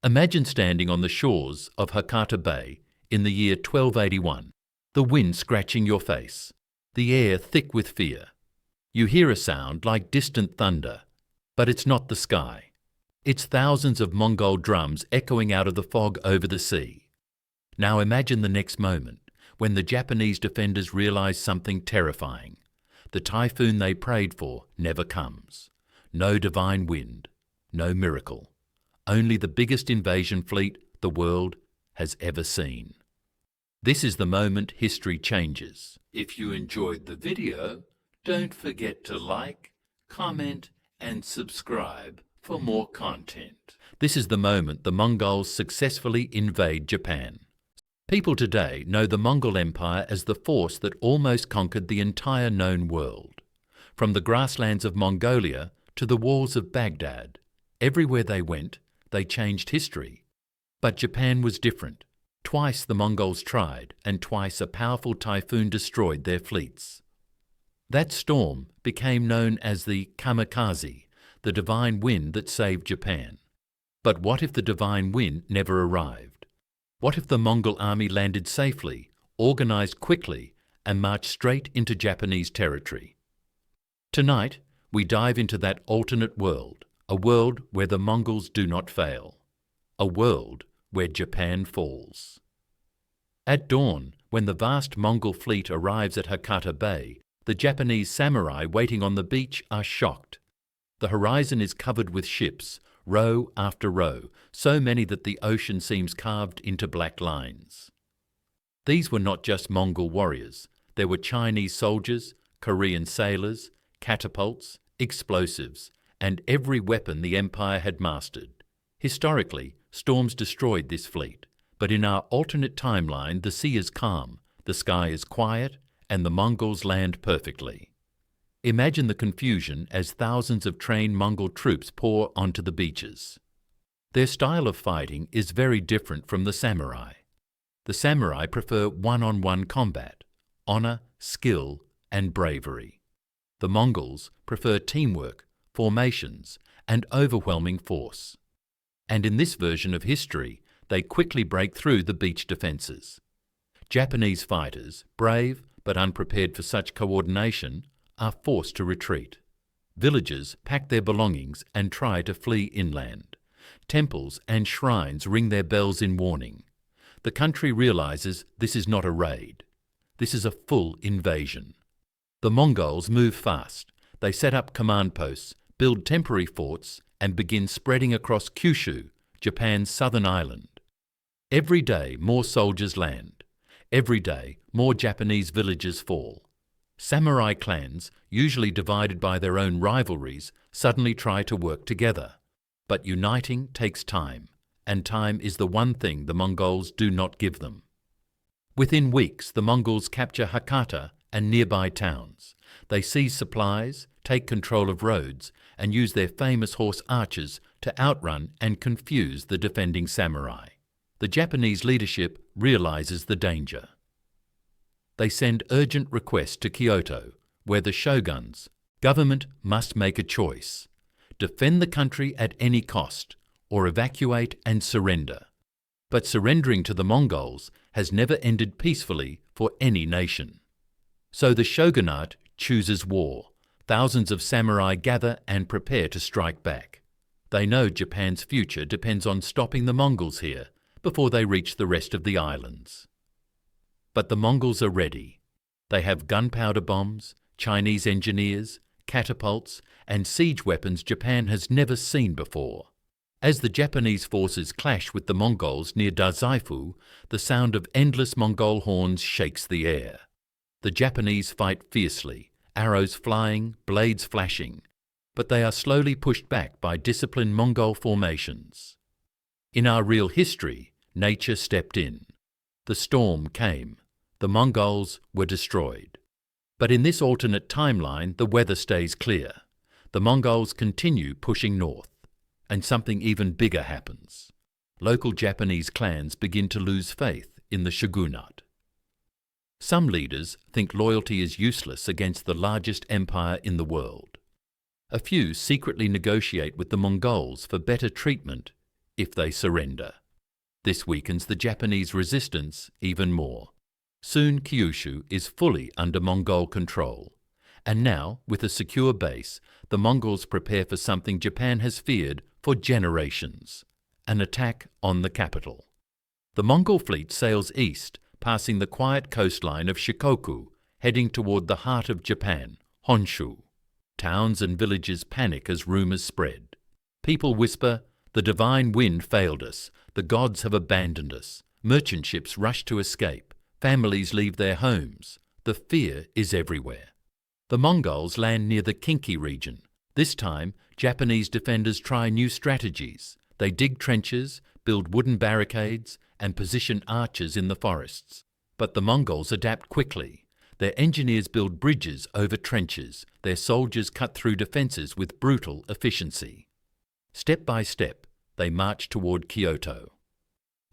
Imagine standing on the shores of Hakata Bay in the year 1281, the wind scratching your face, the air thick with fear. You hear a sound like distant thunder, but it's not the sky. It's thousands of Mongol drums echoing out of the fog over the sea. Now imagine the next moment, when the Japanese defenders realize something terrifying. The typhoon they prayed for never comes. No divine wind, no miracle. Only the biggest invasion fleet the world has ever seen. This is the moment history changes. If you enjoyed the video, don't forget to like, comment, and subscribe for more content. This is the moment the Mongols successfully invade Japan. People today know the Mongol Empire as the force that almost conquered the entire known world. From the grasslands of Mongolia to the walls of Baghdad, everywhere they went, they changed history. But Japan was different. Twice the Mongols tried, and twice a powerful typhoon destroyed their fleets. That storm became known as the kamikaze, the divine wind that saved Japan. But what if the divine wind never arrived? What if the Mongol army landed safely, organized quickly, and marched straight into Japanese territory? Tonight, we dive into that alternate world, a world where the Mongols do not fail, a world where Japan falls. At dawn, when the vast Mongol fleet arrives at Hakata Bay, the Japanese samurai waiting on the beach are shocked. The horizon is covered with ships, row after row, so many that the ocean seems carved into black lines. These were not just Mongol warriors. There were Chinese soldiers, Korean sailors, catapults, explosives, and every weapon the empire had mastered. Historically, storms destroyed this fleet, but in our alternate timeline, the sea is calm, the sky is quiet, and the Mongols land perfectly. Imagine the confusion as thousands of trained Mongol troops pour onto the beaches. Their style of fighting is very different from the samurai. The samurai prefer one-on-one combat, honor, skill, and bravery. The Mongols prefer teamwork, formations, and overwhelming force. And in this version of history, they quickly break through the beach defenses. Japanese fighters, brave but unprepared for such coordination, are forced to retreat. Villagers pack their belongings and try to flee inland. Temples and shrines ring their bells in warning. The country realizes this is not a raid. This is a full invasion. The Mongols move fast. They set up command posts, build temporary forts, and begin spreading across Kyushu, Japan's southern island. Every day more soldiers land. Every day more Japanese villages fall. Samurai clans, usually divided by their own rivalries, suddenly try to work together. But uniting takes time, and time is the one thing the Mongols do not give them. Within weeks, the Mongols capture Hakata and nearby towns. They seize supplies, take control of roads, and use their famous horse archers to outrun and confuse the defending samurai. The Japanese leadership realizes the danger. They send urgent requests to Kyoto, where the shoguns, government must make a choice: defend the country at any cost, or evacuate and surrender. But surrendering to the Mongols has never ended peacefully for any nation. So the shogunate chooses war. Thousands of samurai gather and prepare to strike back. They know Japan's future depends on stopping the Mongols here before they reach the rest of the islands. But the Mongols are ready. They have gunpowder bombs, Chinese engineers, catapults, and siege weapons Japan has never seen before. As the Japanese forces clash with the Mongols near Dazaifu, the sound of endless Mongol horns shakes the air. The Japanese fight fiercely, arrows flying, blades flashing, but they are slowly pushed back by disciplined Mongol formations. In our real history, nature stepped in. The storm came. The Mongols were destroyed. But in this alternate timeline, the weather stays clear. The Mongols continue pushing north, and something even bigger happens. Local Japanese clans begin to lose faith in the shogunate. Some leaders think loyalty is useless against the largest empire in the world. A few secretly negotiate with the Mongols for better treatment if they surrender. This weakens the Japanese resistance even more. Soon Kyushu is fully under Mongol control. And now, with a secure base, the Mongols prepare for something Japan has feared for generations: an attack on the capital. The Mongol fleet sails east, passing the quiet coastline of Shikoku, heading toward the heart of Japan, Honshu. Towns and villages panic as rumors spread. People whisper, "The divine wind failed us. The gods have abandoned us." Merchant ships rush to escape. Families leave their homes. The fear is everywhere. The Mongols land near the Kinki region. This time, Japanese defenders try new strategies. They dig trenches, build wooden barricades, and position archers in the forests. But the Mongols adapt quickly. Their engineers build bridges over trenches. Their soldiers cut through defences with brutal efficiency. Step by step, they march toward Kyoto.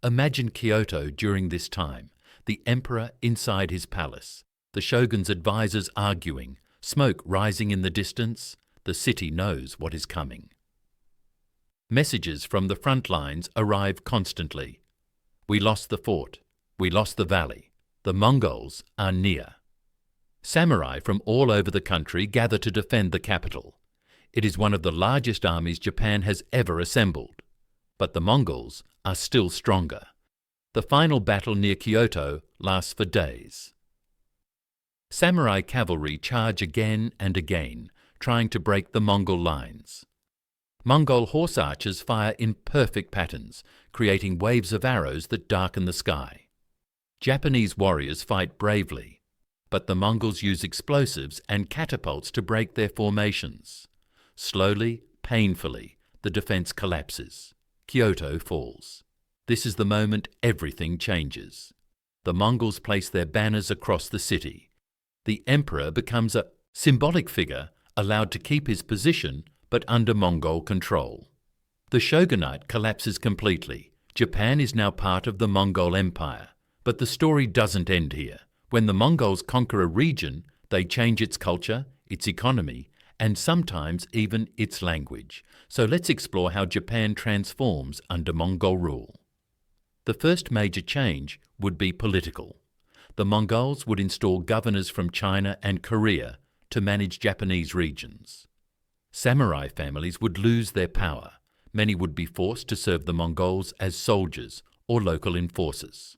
Imagine Kyoto during this time, the emperor inside his palace, the shogun's advisors arguing, smoke rising in the distance. The city knows what is coming. Messages from the front lines arrive constantly. We lost the fort. We lost the valley. The Mongols are near. Samurai from all over the country gather to defend the capital. It is one of the largest armies Japan has ever assembled. But the Mongols are still stronger. The final battle near Kyoto lasts for days. Samurai cavalry charge again and again, trying to break the Mongol lines. Mongol horse archers fire in perfect patterns, creating waves of arrows that darken the sky. Japanese warriors fight bravely, but the Mongols use explosives and catapults to break their formations. Slowly, painfully, the defense collapses. Kyoto falls. This is the moment everything changes. The Mongols place their banners across the city. The emperor becomes a symbolic figure, allowed to keep his position but under Mongol control. The shogunate collapses completely. Japan is now part of the Mongol Empire. But the story doesn't end here. When the Mongols conquer a region, they change its culture, its economy, and sometimes even its language. So let's explore how Japan transforms under Mongol rule. The first major change would be political. The Mongols would install governors from China and Korea to manage Japanese regions. Samurai families would lose their power. Many would be forced to serve the Mongols as soldiers or local enforcers.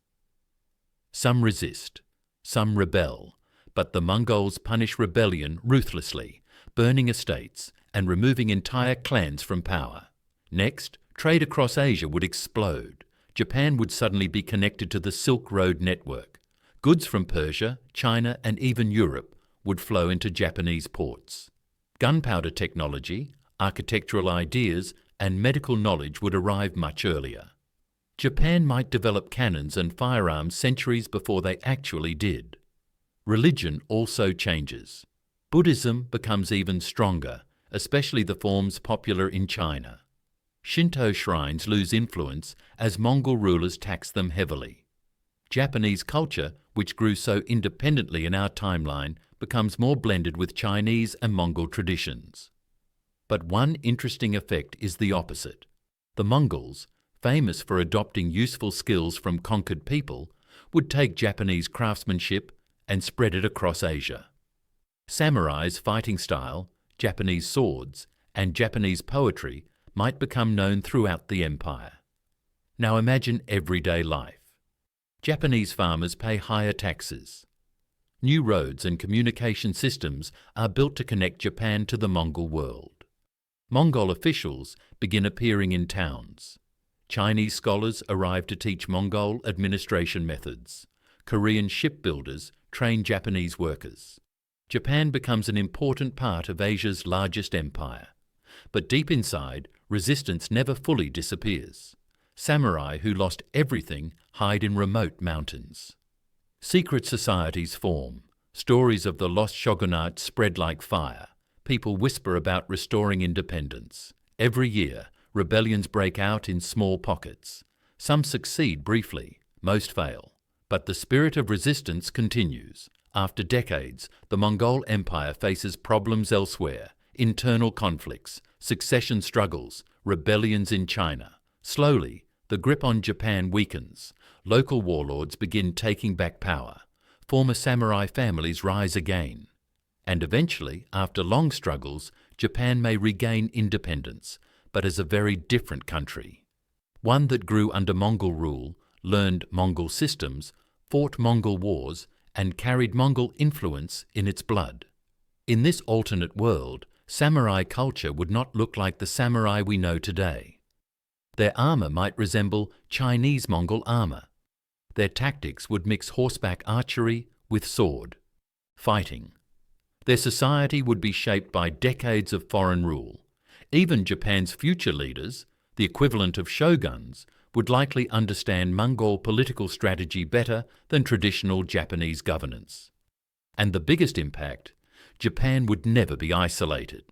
Some resist, some rebel, but the Mongols punish rebellion ruthlessly, burning estates and removing entire clans from power. Next, trade across Asia would explode. Japan would suddenly be connected to the Silk Road network. Goods from Persia, China, and even Europe would flow into Japanese ports. Gunpowder technology, architectural ideas, and medical knowledge would arrive much earlier. Japan might develop cannons and firearms centuries before they actually did. Religion also changes. Buddhism becomes even stronger, especially the forms popular in China. Shinto shrines lose influence as Mongol rulers tax them heavily. Japanese culture, which grew so independently in our timeline, becomes more blended with Chinese and Mongol traditions. But one interesting effect is the opposite. The Mongols, famous for adopting useful skills from conquered people, would take Japanese craftsmanship and spread it across Asia. Samurai's fighting style, Japanese swords, and Japanese poetry might become known throughout the empire. Now imagine everyday life. Japanese farmers pay higher taxes. New roads and communication systems are built to connect Japan to the Mongol world. Mongol officials begin appearing in towns. Chinese scholars arrive to teach Mongol administration methods. Korean shipbuilders train Japanese workers. Japan becomes an important part of Asia's largest empire. But deep inside, resistance never fully disappears. Samurai who lost everything hide in remote mountains. Secret societies form. Stories of the lost shogunate spread like fire. People whisper about restoring independence. Every year, rebellions break out in small pockets. Some succeed briefly, most fail. But the spirit of resistance continues. After decades, the Mongol Empire faces problems elsewhere: internal conflicts, succession struggles, rebellions in China. Slowly, the grip on Japan weakens. Local warlords begin taking back power. Former samurai families rise again. And eventually, after long struggles, Japan may regain independence, but as a very different country. One that grew under Mongol rule, learned Mongol systems, fought Mongol wars, and carried Mongol influence in its blood. In this alternate world, samurai culture would not look like the samurai we know today. Their armour might resemble Chinese Mongol armour. Their tactics would mix horseback archery with sword fighting. Their society would be shaped by decades of foreign rule. Even Japan's future leaders, the equivalent of shoguns, would likely understand Mongol political strategy better than traditional Japanese governance. And the biggest impact, Japan would never be isolated.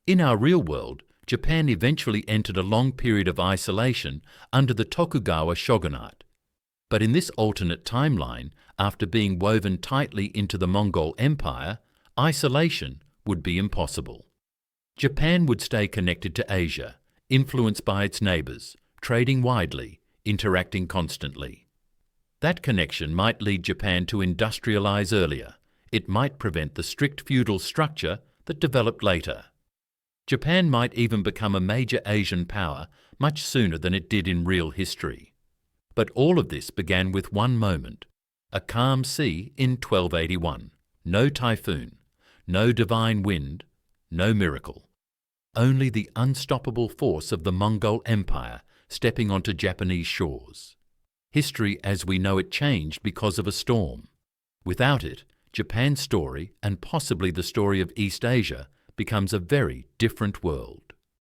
In our real world, Japan eventually entered a long period of isolation under the Tokugawa shogunate. But in this alternate timeline, after being woven tightly into the Mongol Empire, isolation would be impossible. Japan would stay connected to Asia, influenced by its neighbours, trading widely, interacting constantly. That connection might lead Japan to industrialize earlier. It might prevent the strict feudal structure that developed later. Japan might even become a major Asian power much sooner than it did in real history. But all of this began with one moment, a calm sea in 1281. No typhoon, no divine wind, no miracle. Only the unstoppable force of the Mongol Empire stepping onto Japanese shores. History as we know it changed because of a storm. Without it, Japan's story, and possibly the story of East Asia, becomes a very different world.